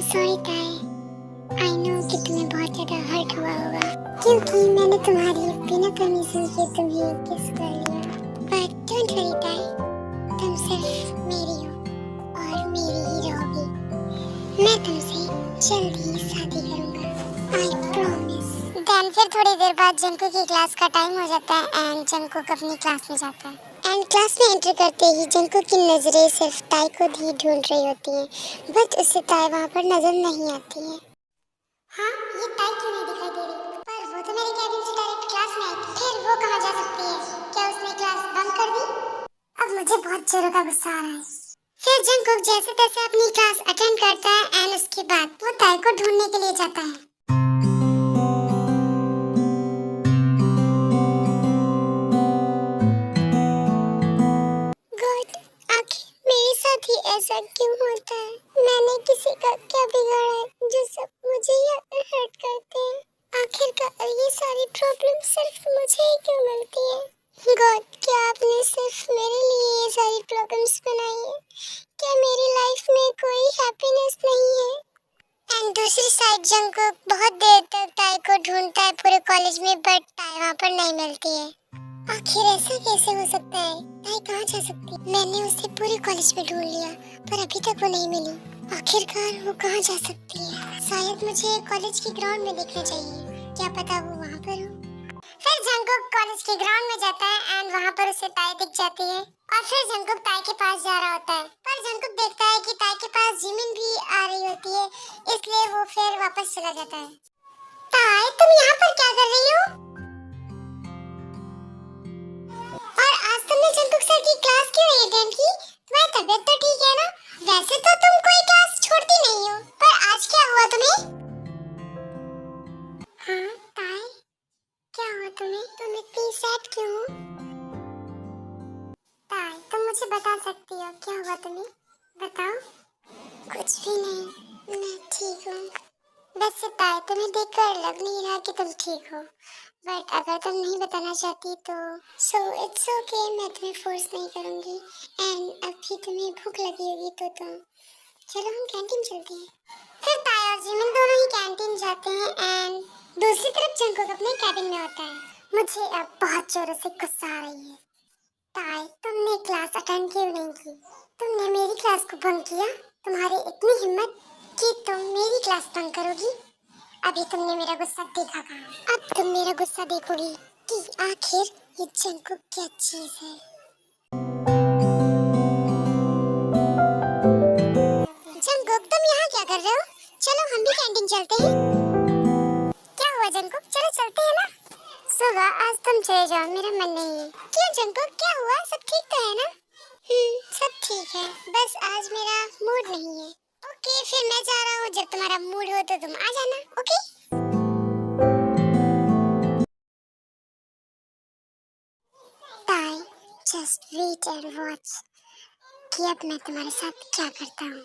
Sorry ताई, I know कि तुम्हें बहुत ज्यादा हर्ट हुआ होगा क्योंकि मैंने तुम्हारी बिना परमिशन के तुम्हें किस कर लिया। बट डोंट वरी ताई, तुम सिर्फ मेरी हो और मेरी ही रहोगी। मैं तुमसे जल्दी ही शादी करूंगा, आई प्रॉमिस। देन फिर थोड़ी देर बाद जंकुक की क्लास का टाइम हो जाता है एंड जंकुक अपनी क्लास में जाता है। एंड क्लास में एंटर करते ही जंकुक की नजरें सिर्फ ताई को ही ढूंढ रही होती हैं, बट उसे ताई वहाँ पर नजर नहीं आती है। हाँ, ये ताई क्यों नहीं दिखाई दे रही? पर वो तो मेरे कैबिन से डायरेक्ट क्लास में आई थी। फिर वो कहाँ जा सकती है? क्या उसने क्लास बंक कर दी? अब मुझे बहुत जोरों का गुस्सा आ रहा है। फिर जंकुक जैसे तैसे अपनी क्लास अटेंड करता है एंड उसके बाद वो ताई को ढूंढने के लिए जाता है। ऐसा क्यों होता है? मैंने किसी का क्या बिगाड़ा है जो सब मुझे ही हर्ट करते हैं? आखिरकार ये सारी प्रॉब्लम सिर्फ मुझे ही क्यों मिलती है? गॉड, क्या आपने सिर्फ मेरे लिए ये सारी प्रॉब्लम्स बनाई है? क्या मेरी लाइफ में कोई हैप्पीनेस नहीं है? एंड दूसरी साइड जंकुक बहुत देर तक ताई को ढूंढता है पूरे कॉलेज में, बट ताई वहाँ पर नहीं मिलती है। आखिर ऐसा कैसे हो सकता है? ताई कहाँ जा सकती है? मैंने उसे पूरे कॉलेज में ढूंढ लिया पर अभी तक वो नहीं मिली। आखिरकार वो कहाँ जा सकती है? शायद मुझे कॉलेज के ग्राउंड में देखना चाहिए, क्या पता वो वहाँ पर हो। फिर जंकुक कॉलेज के ग्राउंड में जाता है एंड वहाँ पर उसे ताई दिख जाती है और फिर जंकुक ताई के पास जा रहा होता है, पर जंकुक देखता है कि ताई के पास जिमिन भी आ रही होती है, इसलिए वो फिर वापस चला जाता है। ताई, तुम यहाँ पर क्या कर रही हो? और आज तुमने जंकुक सर की क्लास क्यों नहीं अटेंड की? तुम्हारी तबीयत तो ठीक है ना? वैसे तो तुम कोई क्लास छोड़ती नहीं हो, पर आज क्या हुआ तुम्हें? हाँ ताई, क्या हुआ तुम्हें? तुम इतनी सैड क्यों हो? ताई, तुम मुझे बता सकती हो क्या हुआ तुम्हें? बताओ। कुछ भी नहीं, मैं ठीक हूँ। वैसे ताई, तुम्हें देखकर लग नहीं रहा कि तुम ठीक हो, बट अगर तुम नहीं बताना चाहती तो सो इट्स ओके, मैं तुम्हें फोर्स नहीं करूँगी। एंड अभी तुम्हें भूख लगी होगी तो चलो हम कैंटीन चलते हैं। फिर ताई और जिमिन दोनों ही कैंटीन जाते हैं एंड दूसरी तरफ जंकुक अपने कैबिन में होता है। मुझे अब बहुत जोरों से गुस्सा आ रही है। ताई, तुमने क्लास अटेंड क्यों नहीं की? तुमने मेरी क्लास को भंग किया? तुम्हारी इतनी हिम्मत कि तुम मेरी क्लास भंग करोगी? अभी तुमने मेरा गुस्सा देखा कहाँ? अब तुम मेरा गुस्सा देखोगी कि आखिर ये जंकुक क्या चीज है। जंकुक, तुम यहाँ क्या कर रहे हो? चलो हम भी कैंटीन चलते हैं। क्या हुआ जंकुक, चलो चलते हैं ना? सुगा, आज तुम चले जाओ, मेरा मन नहीं है। क्यों जंकुक, क्या हुआ? सब ठीक तो है ना? सब ठीक है, बस आज मेरा मूड नहीं है। ओके, फिर मैं जा रहा हूँ, जब तुम्हारा मूड हो तो तुम आ जाना, ओके? ताई, जस्ट वेट एंड वॉच कि अब मैं तुम्हारे साथ क्या करता हूँ।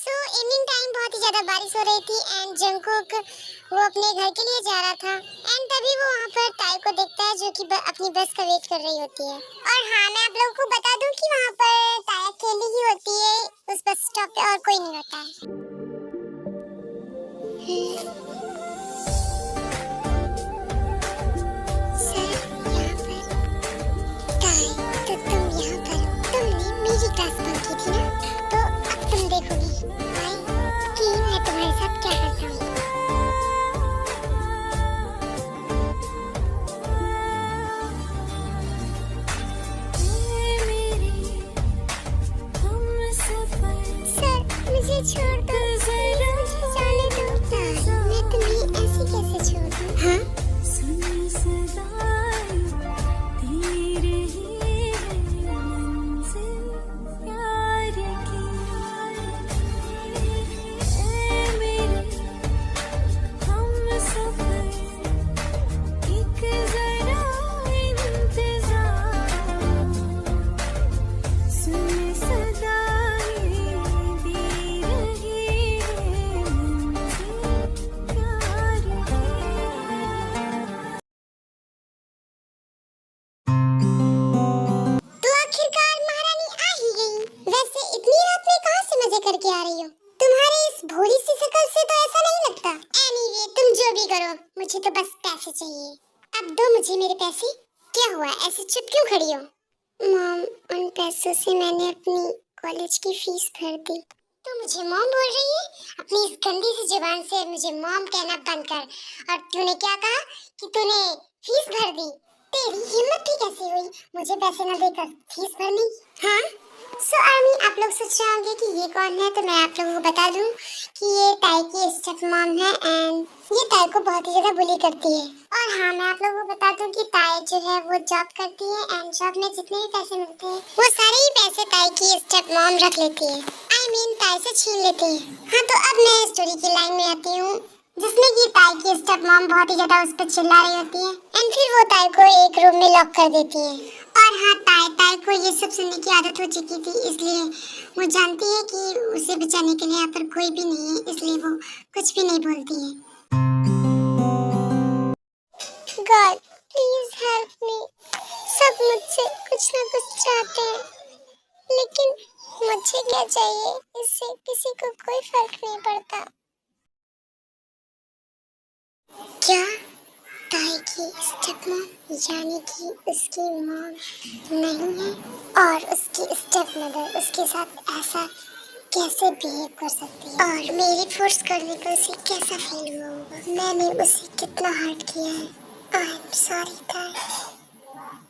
सो इवनिंग टाइम बहुत ही ज्यादा बारिश हो रही थी एंड जंकुक वो अपने घर के लिए जा रहा था एंड तभी वो वहाँ पर ताई को देखता है जो कि अपनी बस का वेट कर रही होती है। और हाँ, मैं आप लोगों को बता दूं कि वहाँ पर ताई अकेली ही होती है उस बस स्टॉप पे और कोई नहीं होता है। सर, यहाँ पर ताई, तो तुम यहाँ पर तुमने मेरी क्लास बंक की थी ना? तो अब तुम देखोगी ताई कि मैं तुम्हारे साथ क्या करता हूँ। मुझे छोड़ दो, मुझे जाने दो। ताई, मैं तुम्हें ऐसे कैसे छोड़ दूँ? हाँ? करके आ रही हो? तुम्हारी इस भोली सी शक्ल से तो ऐसा नहीं लगता। एनीवे, तुम जो भी करो, मुझे तो बस पैसे चाहिए। अब दो मुझे मेरे पैसे। क्या हुआ, ऐसे चुप क्यों खड़ी हो? मॉम, उन पैसों से मैंने अपनी कॉलेज की फीस भर दी। तू मुझे मॉम बोल रही है? अपनी इस गंदी सी जुबान से मुझे मॉम कहना बंद कर। और तूने क्या कहा कि तूने फीस भर दी? तेरी हिम्मत ही कैसे हुई मुझे पैसे न देकर फीस भरनी? हाँ, आप लोग सोच रहे होंगे कि ये कौन है, तो मैं आप लोगों को बता दूं कि ये ताई की स्टेप मॉम है एंड ये ताई को बहुत ही ज्यादा बुली करती है। और हाँ, मैं आप लोगों को बता दूं कि ताई जो है वो जॉब करती है एंड जॉब में जितने भी पैसे मिलते हैं वो सारे ही पैसे ताई की स्टेप मॉम रख लेती है। आई मीन ताई से छीन लेती है। हाँ, तो अब मैं स्टोरी की लाइन में आती हूँ जिसमें कि ताई की स्टेप मॉम बहुत ही ज्यादा उस पर चिल्ला रही होती है एंड फिर वो ताई को एक रूम में लॉक कर देती है। और हाँ, ताई को ये सब सुनने की आदत हो चुकी थी, इसलिए वो जानती है कि उसे बचाने के लिए यहाँ पर कोई भी नहीं है, इसलिए वो कुछ भी नहीं बोलती है। God please help me. सब मुझसे कुछ ना कुछ चाहते हैं, लेकिन मुझे क्या चाहिए, इससे किसी को कोई फर्क नहीं पड़ता। क्या ताई की स्टेप मॉम यानी कि उसकी मॉम नहीं है और उसकी स्टेप मदर उसके साथ ऐसा कैसे बिहेव कर सकती है और मेरी फोर्स करने पर उसे कैसा फील हुआ होगा? मैंने उसे कितना हर्ट किया है। आई एम सॉरी ताई,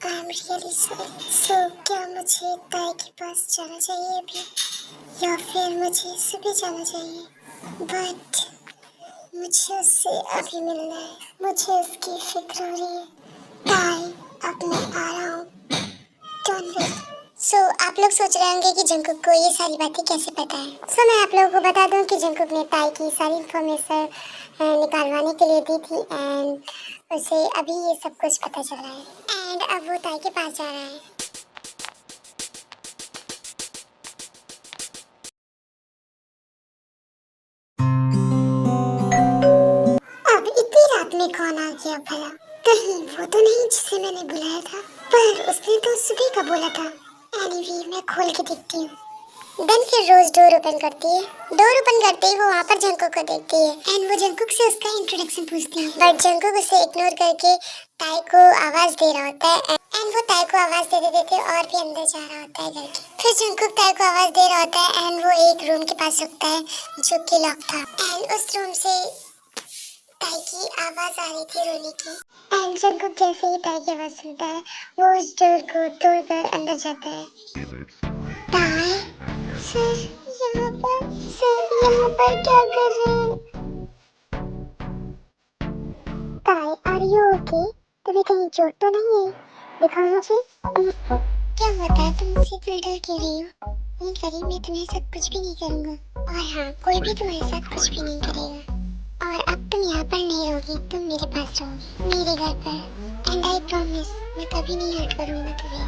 आई एम रियली सॉरी। सो क्या मुझे ताई के पास जाना चाहिए अभी या फिर मुझे सुबह जाना चाहिए? बट मुझे उससे अभी मिलना है, मुझे उसकी फिक्र हो रही है। ताई, अब मैं आ रहा हूँ। Don't wait. सो आप लोग सोच रहे होंगे कि जंकुक को ये सारी बातें कैसे पता है। सो मैं आप लोगों को बता दूं कि जंकुक ने ताई की सारी इन्फॉर्मेशन निकालवाने के लिए दी थी एंड उसे अभी ये सब कुछ पता चल रहा है एंड अब वो ताई के पास जा रहा है। अब इतनी रात में कौन आ गया भला? कहीं वो तो नहीं जिसे मैंने बुलाया था? पर उसने तो सुबह का बोला था। एनीवे, मैं खोल के देखती हूँ। देन फिर रोज डोर ओपन करती है। डोर ओपन करते ही वो वहाँ पर जंकुक को देखती है एंड वो जंकुक से उसका इंट्रोडक्शन पूछती है, बट जंकुक उसे इग्नोर करके ताई को आवाज दे रहा होता है एंड वो ताई को आवाज देते देते और भी अंदर जा रहा होता है घर के। फिर जंकुक ताई को आवाज दे रहा होता है एंड वो एक रूम के पास रुकता है जो कि लॉक था एंड उस रूम से ताई की आवाज आ रही थी रोने की एंड जंकुक जैसे ही ताई की आवाज सुनता है वो उस डोर को तोड़कर अंदर जाता है। ताई, सर यहाँ पर क्या कर रहे हैं? ताई, आर यू ओके? तुम्हें कहीं चोट तो नहीं है? दिखाओ मुझे। क्या होता है, तुम मुझसे इतना डर क्यों रही हो? नहीं करी, मैं तुम्हारे साथ कुछ भी नहीं करूँगा और हाँ, कोई भी तुम्हारे साथ कुछ भी नहीं करेगा। और अब तुम यहाँ पर नहीं रहोगी, तुम मेरे पास रहोगी, मेरे घर पर। एंड आई प्रॉमिस, मैं कभी नहीं हर्ट करूँगा तुम्हें।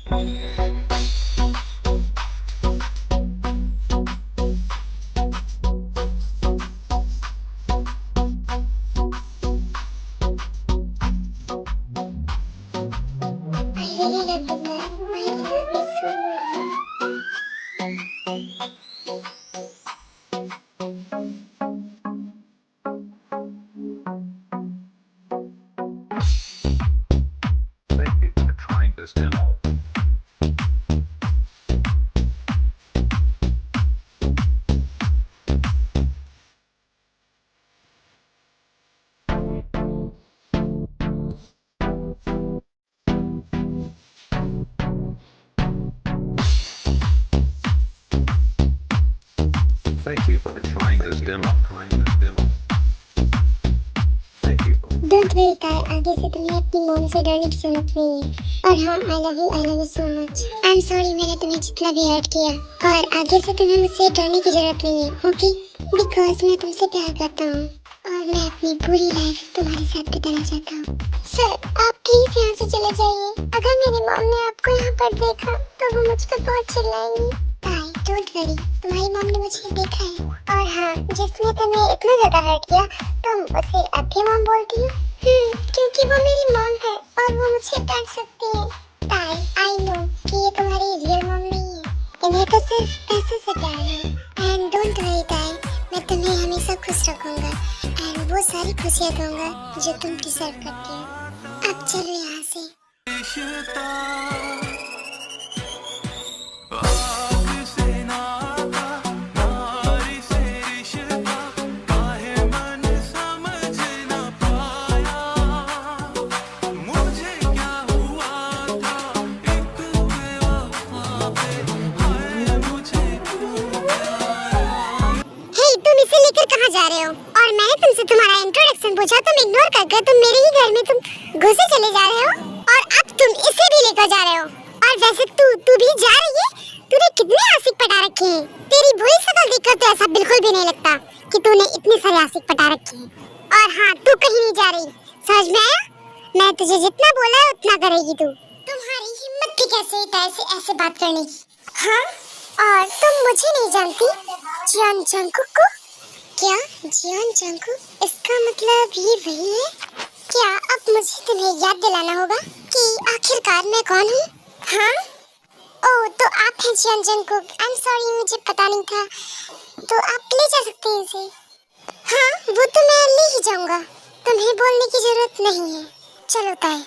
I really love you, Dad. I love you so Thank you for trying this demo. Thank you for trying this demo. Thank you. Don't worry ताई, आगे से तुम्हें अपनी मॉम से डरने की जरूरत नहीं है। और हाँ, I love you so much. I am sorry मैंने तुम्हें जितना भी हर्ट किया और आगे से तुम्हें मुझसे डरने की जरूरत नहीं है, ओके? बिकॉज मैं तुमसे प्यार करता हूँ और मैं अपनी पूरी लाइफ तुम्हारे साथ बिताना चाहता हूँ। सर, आप प्लीज यहाँ से चले जाइए। अगर मेरी मॉम ने आपको यहाँ पर देखा तो वो मुझ पर बहुत चिल्लाएंगी। ताई, डोंट वरी, तुम्हारी मॉम ने मुझे देखा है। और हाँ, जिसने तुम्हें इतना ज्यादा हर्ट किया तुम उसे अब भी मॉम बोलती हो? क्योंकि वो मेरी मॉम है और वो मुझे डांट सकती है। ताई, आई नो कि ये तुम्हारी रियल मॉम इन्हें तो सिर्फ पैसे से प्यार है। एंड डोंट वरी ताई, मैं तुम्हें हमेशा खुश रखूंगा एंड वो सारी खुशियाँ दूंगा जो तुम डिजर्व करती हो। अब चलो यहाँ से। कहाँ जा रहे हो? और मैंने तुमसे तुम्हारा इंट्रोडक्शन पूछा, तुम इग्नोर करके तुम मेरे ही घर में तुम घुसे चले जा रहे हो और अब तुम इसे भी लेकर जा रहे हो। और वैसे तू भी जा रही है? तूने कितने आशिक पटा रखे हैं? तेरी बुरी शक्ल देखकर तो ऐसा बिल्कुल भी नहीं लगता कि तूने इतने सारे आशिक पटा रखे हैं। और हाँ, तू कहीं नहीं जा रही, समझ में आया? मैं तुझे जितना बोला है उतना करेगी तू। तुम्हारी हिम्मत भी कैसे होता है ऐसे बात करने की? हाँ, और तुम मुझे नहीं जानती जियोन जंगकुक को? क्या जियोन जंगकुक? इसका मतलब ये वही है? क्या अब मुझे तुम्हें याद दिलाना होगा कि आखिरकार मैं कौन हूँ? हाँ? ओह, तो आप हैं Jeon Jungkook. I am sorry, मुझे पता नहीं था। तो आप ले जा सकते हैं इसे। हाँ, वो तो मैं ले ही जाऊंगा, तुम्हें बोलने की जरूरत नहीं है। चलो ताई।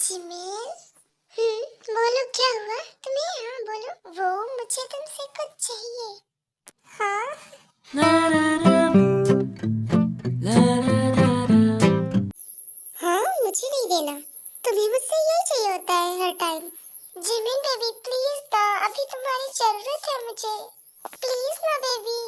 जिमिन, बोलो क्या हुआ तुम्हें? हाँ बोलो। वो मुझे तुमसे कुछ चाहिए। हाँ? हाँ, मुझे नहीं देना, तुम्हें मुझसे यही चाहिए होता है हर टाइम। जिमिन बेबी प्लीज ना, अभी तुम्हारी जरूरत है मुझे, प्लीज ना बेबी।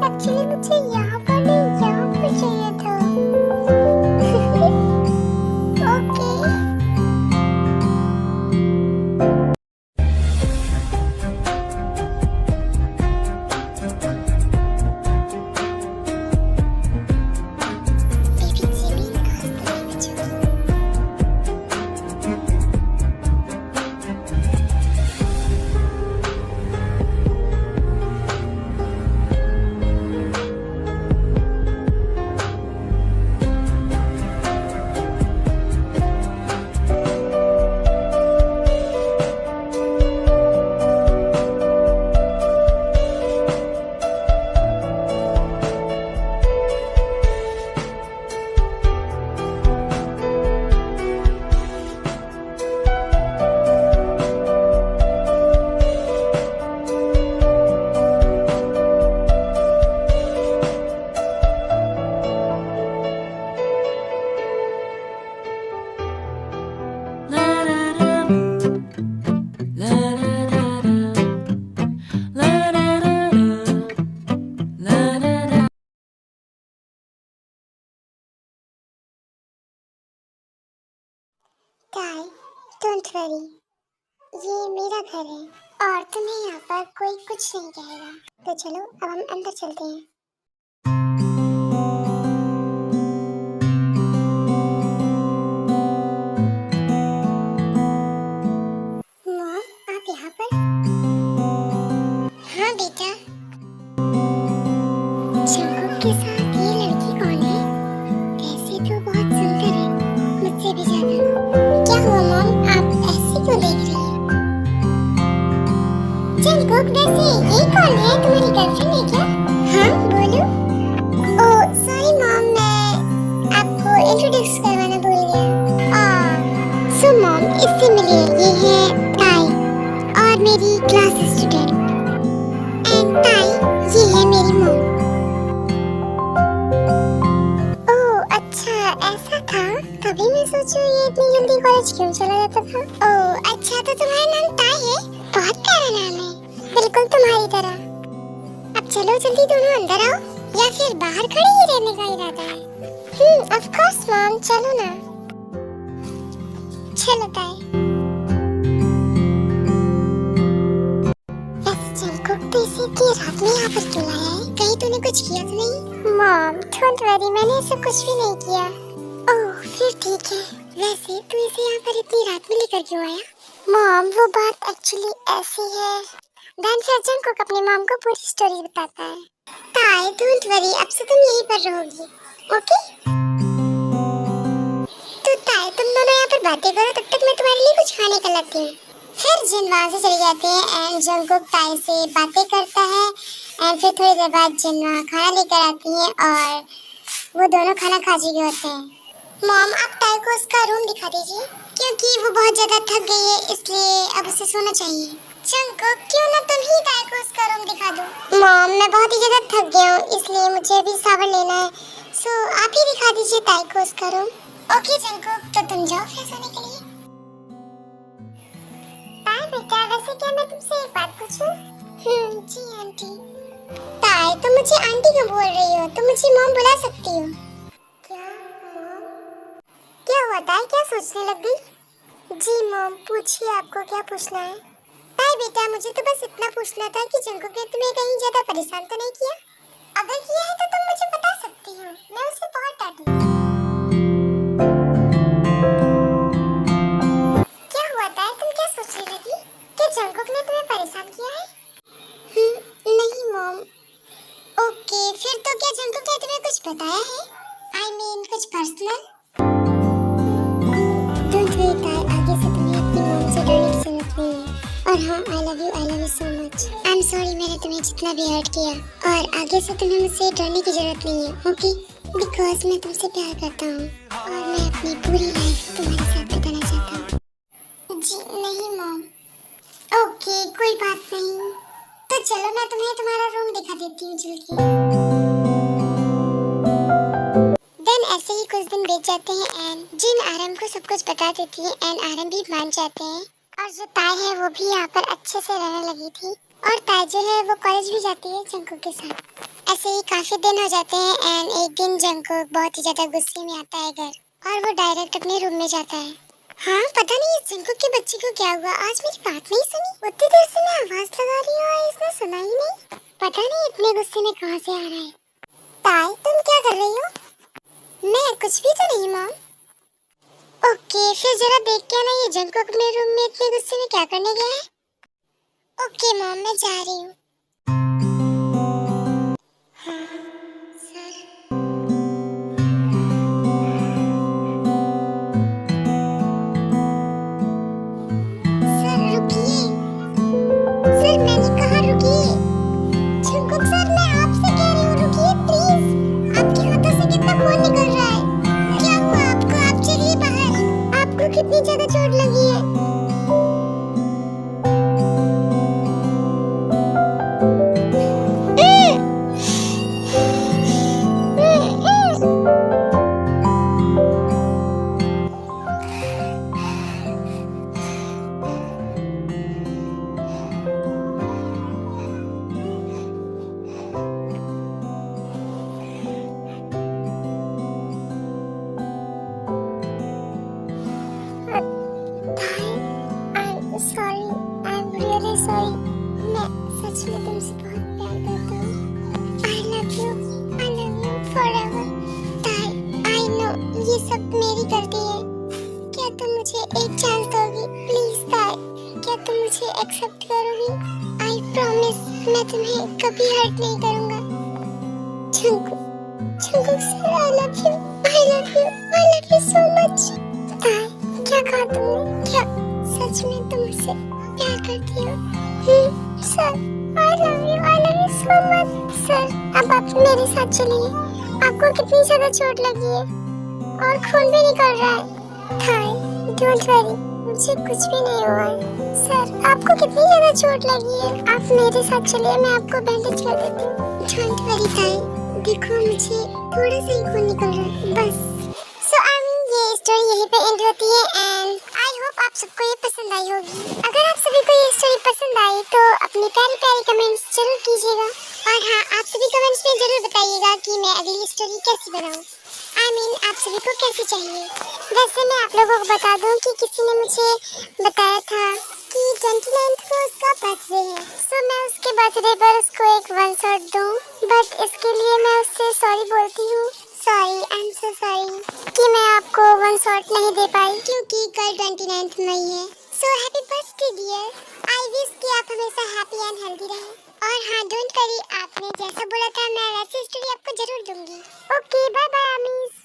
एक्चुअली मुझे यहाँ पर नहीं, यहाँ पर चाहिए था। ओके। बेबी जिमी, आज तो मैं बचूंगी। ताई, डोंट वरी, ये मेरा घर है और तुम्हें यहाँ पर कोई कुछ नहीं कहेगा। तो चलो अब हम अंदर चलते हैं। मॉम, आप यहाँ पर? हाँ बेटा। जंगकुक के साथ ये लड़की कौन है? ऐसे तो बहुत सुंदर है, मुझसे भी ज्यादा वैसे ये कौन है, तुम्हारी गर्लफ्रेंड है क्या? हाँ बोलो। ओह सॉरी मॉम, मैं आपको इंट्रोड्यूस करवाना भूल गया। सो मॉम, इससे मिलिए, ये है ताई और मेरी क्लास स्टूडेंट, एंड ताई ये है मेरी मॉम। ओह अच्छा ऐसा था, तभी मैं सोचूं ये इतनी जल्दी कॉलेज क्यों चला जाता था। ओह अच्छा, तो तुम्हारा नाम ताई है, बहुत प्यारा नाम है, बिल्कुल तुम्हारी तरह। अब चलो जल्दी दोनों अंदर आओ, या फिर बाहर खड़े ही रहने का इरादा है? ऑफ कोर्स मॉम, चलो ना। चलो ताई। वैसे जंगकुक तो इसे इतनी रात में यहाँ पर क्यों लाया है? कहीं तूने कुछ किया तो नहीं? मॉम डोंट वरी, मैंने ऐसा कुछ भी नहीं किया। ओह फिर ठीक है। वैसे तू इसे यहाँ पर इतनी रात में लेकर क्यों आया? मॉम वो बात एक्चुअली ऐसी है, देन फिर जंगकुक अपनी मॉम को पूरी स्टोरी बताता है। ताई डोंट वरी, अब से तुम यहीं पर रहोगी, ओके? तो ताई तुम दोनों यहाँ पर बातें करो, तब तक मैं तुम्हारे लिए कुछ खाने का लाती हूँ। फिर जिन वहाँ से चले जाते हैं एंड जंगकुक ताई से बातें करता है, एंड फिर थोड़ी देर बाद जिन वहाँ खाना लेकर आती है और वो दोनों खाना खा चुके होते हैं। मॉम आप ताई को उसका रूम दिखा दीजिए, क्योंकि वो बहुत ज्यादा थक गई है, इसलिए अब उसे सोना चाहिए। जंगकुक क्यों ना तुम ही ताई को उसका रूम दिखा दो। मॉम मैं बहुत ही ज्यादा थक गया हूँ, इसलिए मुझे अभी शावर लेना है, सो आप ही दिखा दीजिए ताई को उसका रूम। ओके जंगकुक, तो तुम जाओ फिर सोने के लिए। ताई बेटा, वैसे क्या मैं तुमसे एक बात पूछूं? जी आंटी। ताई तुम मुझे आंटी क्यों बोल रही हो? तुम मुझे मॉम बुला सकती हो। क्या मॉम? क्या हुआ ताई, क्या सोचने लग गई? जी मॉम पूछिए, आपको क्या पूछना है? ताई बेटा मुझे तो बस इतना पूछना था कि जंगकुक ने तुम्हें कहीं ज्यादा परेशान तो नहीं किया? अगर किया है तो तुम मुझे बता सकती हो, मैं उसे बहुत डांटूंगी। क्या हुआ ताई, तुम क्या सोचने लगी? क्या जंगकुक ने तुम्हें परेशान किया है? नहीं मॉम। ओके फिर तो क्या जंगकुक ने तुम्हें कुछ बताया है? आई मीन कुछ पर्सनल? डोंट वरी ताई, आगे से तुम्हें अपनी मॉम से डरने की जरूरत नहीं है। और हाँ I love you so much. I am sorry मैंने तुम्हें जितना भी हर्ट किया, और आगे से तुम्हें मुझसे डरने की जरूरत नहीं है, ओके? बिकॉज मैं तुमसे प्यार करता हूँ और मैं अपनी पूरी लाइफ तुम्हारे साथ बिताना चाहता हूँ। जी नहीं मॉम। ओके कोई बात नहीं, तो चलो मैं तुम्हें तुम्हारा रूम दिखा देती हूँ जल्दी। देन ऐसे ही कुछ दिन बीत जाते हैं एंड जिन आरम को सब कुछ बता देती है एंड आरम भी मान जाते हैं, और जो ताई है वो भी यहाँ पर अच्छे से रहने लगी थी, और ताई जो है वो कॉलेज भी जाती है जंगकुक के साथ। ऐसे ही काफी दिन हो जाते हैं एंड एक दिन जंगकुक बहुत ही ज्यादा गुस्से में आता है घर, और वो डायरेक्ट अपने रूम में जाता है। हाँ पता नहीं इस जंगकुक के बच्चे को क्या हुआ, आज मेरी बात नहीं सुनी। उतनी देर से मैं आवाज लगा रही हूँ और इसने सुना ही नहीं, पता नहीं इतने गुस्से में कहाँ से आ रहा है। ताई तुम क्या कर रही हो? मैं कुछ भी तो नहीं मॉम। ओके फिर जरा देख के आना ये जंगकुक अपने रूम में इतने गुस्से में क्या करने गया है। ओके मॉम मैं जा रही हूँ। हाँ सर। सर रुकिए, सर मैंने कहा रुकिए। जंगकुक सर मैं आपसे कह रही हूँ रुकिए प्लीज, आपके हाथों से कितना खून निकल रहा है। क्या हुआ आपको? आप चलिए बाहर, आपको कितनी ज्यादा चोट लगी है? Sorry, I am really sorry. मैं सच में तुमसे बहुत प्यार करता हूँ। I love you forever. ताई, आई नो ये सब मेरी गलती है। क्या तुम मुझे एक चांस दोगी प्लीज ताई? क्या तुम मुझे एक्सेप्ट करोगी? आई प्रॉमिस मैं तुम्हें कभी हर्ट नहीं करूँगा। Jungkook sir I love you so much. ताई क्या कहा तुमने? क्या सच में तुम मुझसे प्यार करती हो? Sir I love you so much. Sir अब आप मेरे साथ चलिए। आपको कितनी ज्यादा चोट लगी है और खून भी निकल रहा है। हाय, डोंट वरी, मुझे कुछ भी नहीं हुआ है। सर आपको कितनी ज्यादा चोट लगी है, आप मेरे साथ चलिए, मैं आपको बैंडेज कर देती हूँ। डोंट वरी ताई, देखो मुझे थोड़ा सा ही खून निकल रहा है बस। सो ये स्टोरी यहीं पे एंड होती है एंड आई होप आप सबको ये पसंद आई होगी। अगर आप सभी को ये स्टोरी पसंद आई तो अपनी प्यारी प्यारी कमेंट्स जरूर कीजिएगा और हाँ, आप सभी कमेंट्स में जरूर बताइएगा कि मैं अगली स्टोरी कैसी बनाऊं। आप सभी को कैसी चाहिए। वैसे मैं आप लोगों को बता दूं कि किसी ने मुझे बताया था कि 29th को उसका बर्थडे है, सो मैं उसके बर्थडे पर उसको एक वन शॉट दूं, बट इसके लिए मैं उससे सॉरी बोलती हूँ। Sorry, I am so sorry कि मैं आपको वन शॉट नहीं दे पाई क्योंकि कल 29th मई है। So happy birthday dear, I wish कि आप हमेशा हैप्पी एंड हेल्दी रहें। और हाँ, डोंट वरी, आपने जैसा बोला था मैं वैसी स्टोरी आपको जरूर दूंगी। Okay, bye bye Amy's.